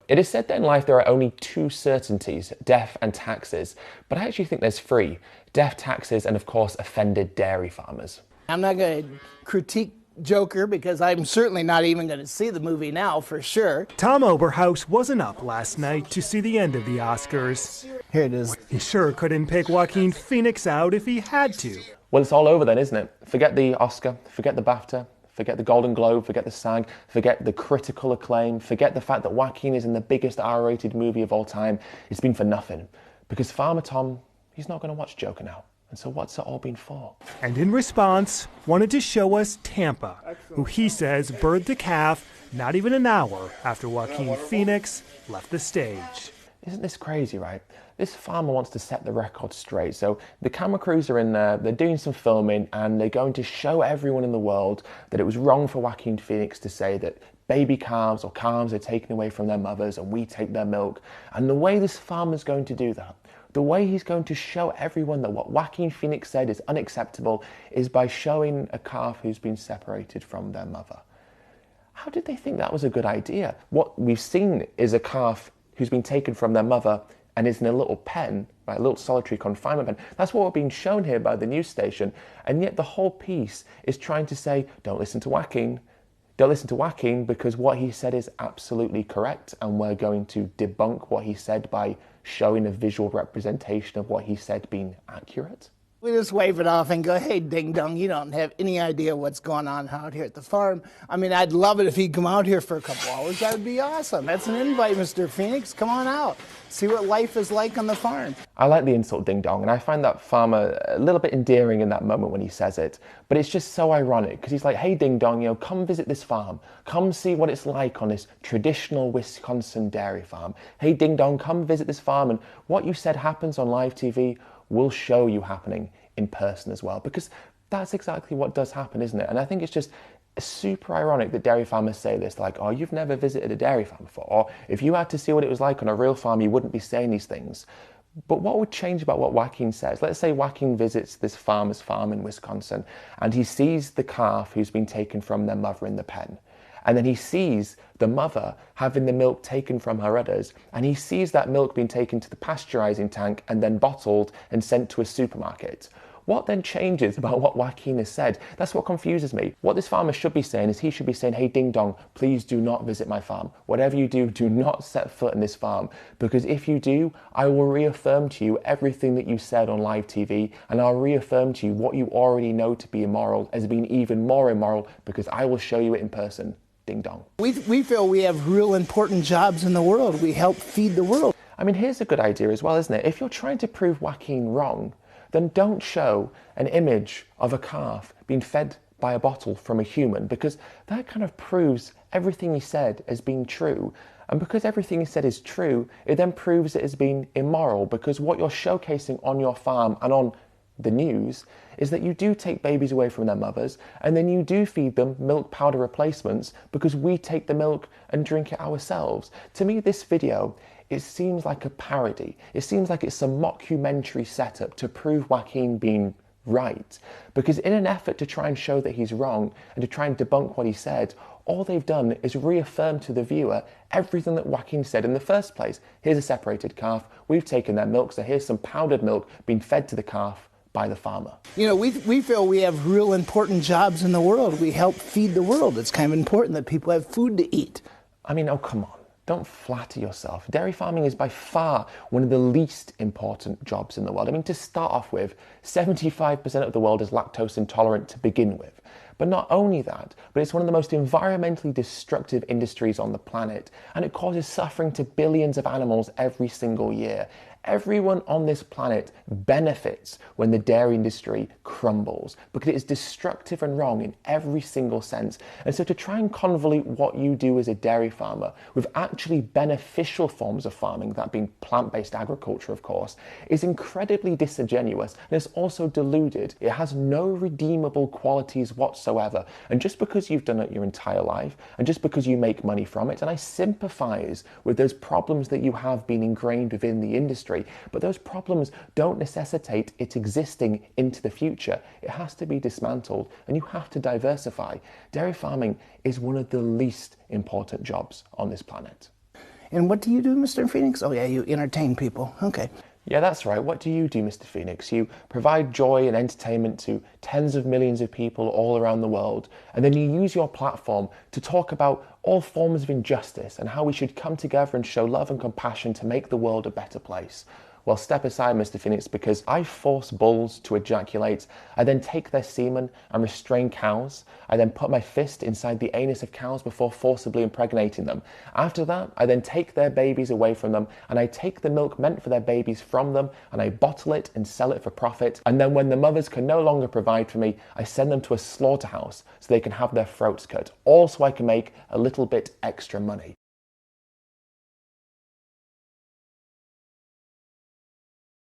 It is said that in life there are only two certainties, death and taxes, but I actually think there's three: death, taxes, and of course offended dairy farmers. I'm not going to critique Joker because I'm certainly not even going to see the movie now for sure. Tom Oberhaus wasn't up last night to see the end of the Oscars. Here it is. He sure couldn't pick Joaquin Phoenix out if he had to. Well, it's all over then, isn't it? Forget the Oscar, forget the BAFTA, forget the Golden Globe, forget the SAG, forget the critical acclaim, forget the fact that Joaquin is in the biggest R-rated movie of all time. It's been for nothing. Because Farmer Tom, he's not going to watch Joker now. And so what's it all been for? And in response, wanted to show us Tampa, who he says birthed the calf not even an hour after Joaquin Phoenix left the stage. Isn't this crazy, right? This farmer wants to set the record straight. So the camera crews are in there, they're doing some filming, and they're going to show everyone in the world that it was wrong for Joaquin Phoenix to say that baby calves or calves are taken away from their mothers and we take their milk. And the way this farmer's going to do that, the way he's going to show everyone that what Joaquin Phoenix said is unacceptable, is by showing a calf who's been separated from their mother. How did they think that was a good idea? What we've seen is a calf who's been taken from their mother and is in a little pen, right, a little solitary confinement pen. That's what we're being shown here by the news station. And yet the whole piece is trying to say, don't listen to Joaquin. Don't listen to Joaquin because what he said is absolutely correct, and we're going to debunk what he said by showing a visual representation of what he said being accurate. We just wave it off and go, hey, ding dong, you don't have any idea what's going on out here at the farm. I mean, I'd love it if he'd come out here for a couple hours. That would be awesome. That's an invite, Mr. Phoenix. Come on out. See what life is like on the farm. I like the insult ding dong, and I find that farmer a little bit endearing in that moment when he says it. But it's just so ironic because he's like, hey, ding dong, you know, come visit this farm. Come see what it's like on this traditional Wisconsin dairy farm. Hey, ding dong, come visit this farm, and what you said happens on live TV will show you happening in person as well, because that's exactly what does happen, isn't it? And I think it's just super ironic that dairy farmers say this, like, oh, you've never visited a dairy farm before, or if you had to see what it was like on a real farm, you wouldn't be saying these things. But what would change about what Joaquin says? Let's say Joaquin visits this farmer's farm in Wisconsin, and he sees the calf who's been taken from their mother in the pen. And then he sees the mother having the milk taken from her udders, and he sees that milk being taken to the pasteurizing tank and then bottled and sent to a supermarket. What then changes about what Joaquin has said? That's what confuses me. What this farmer should be saying is he should be saying, hey, ding dong, please do not visit my farm. Whatever you do, do not set foot in this farm. Because if you do, I will reaffirm to you everything that you said on live TV, and I'll reaffirm to you what you already know to be immoral as being even more immoral, because I will show you it in person. Ding dong. We feel we have real important jobs in the world. We help feed the world. I mean, here's a good idea as well, isn't it? If you're trying to prove Joaquin wrong, then don't show an image of a calf being fed by a bottle from a human, because that kind of proves everything he said as being true. And because everything he said is true, it then proves it as being immoral, because what you're showcasing on your farm and on the news is that you do take babies away from their mothers, and then you do feed them milk powder replacements because we take the milk and drink it ourselves. To me, this video, it seems like a parody. It seems like it's some mockumentary setup to prove Joaquin being right. Because in an effort to try and show that he's wrong and to try and debunk what he said, all they've done is reaffirm to the viewer everything that Joaquin said in the first place. Here's a separated calf, we've taken their milk, so here's some powdered milk being fed to the calf by the farmer. You know, we feel we have real important jobs in the world. We help feed the world. It's kind of important that people have food to eat. I mean, oh, come on. Don't flatter yourself. Dairy farming is by far one of the least important jobs in the world. I mean, to start off with, 75% of the world is lactose intolerant to begin with. But not only that, but it's one of the most environmentally destructive industries on the planet, and it causes suffering to billions of animals every single year. Everyone on this planet benefits when the dairy industry crumbles, because it is destructive and wrong in every single sense. And so to try and convolute what you do as a dairy farmer with actually beneficial forms of farming, that being plant-based agriculture, of course, is incredibly disingenuous, and it's also deluded. It has no redeemable qualities whatsoever. And just because you've done it your entire life, and just because you make money from it, and I sympathize with those problems that you have been ingrained within the industry, but those problems don't necessitate it existing into the future. It has to be dismantled, and you have to diversify. Dairy farming is one of the least important jobs on this planet. And what do you do, Mr. Phoenix? Oh yeah, you entertain people. Okay. Yeah, that's right. What do you do, Mr. Phoenix? You provide joy and entertainment to tens of millions of people all around the world, and then you use your platform to talk about all forms of injustice and how we should come together and show love and compassion to make the world a better place. Well, step aside, Mr. Phoenix, because I force bulls to ejaculate. I then take their semen and restrain cows. I then put my fist inside the anus of cows before forcibly impregnating them. After that, I then take their babies away from them, and I take the milk meant for their babies from them, and I bottle it and sell it for profit. And then when the mothers can no longer provide for me, I send them to a slaughterhouse so they can have their throats cut, all so I can make a little bit extra money.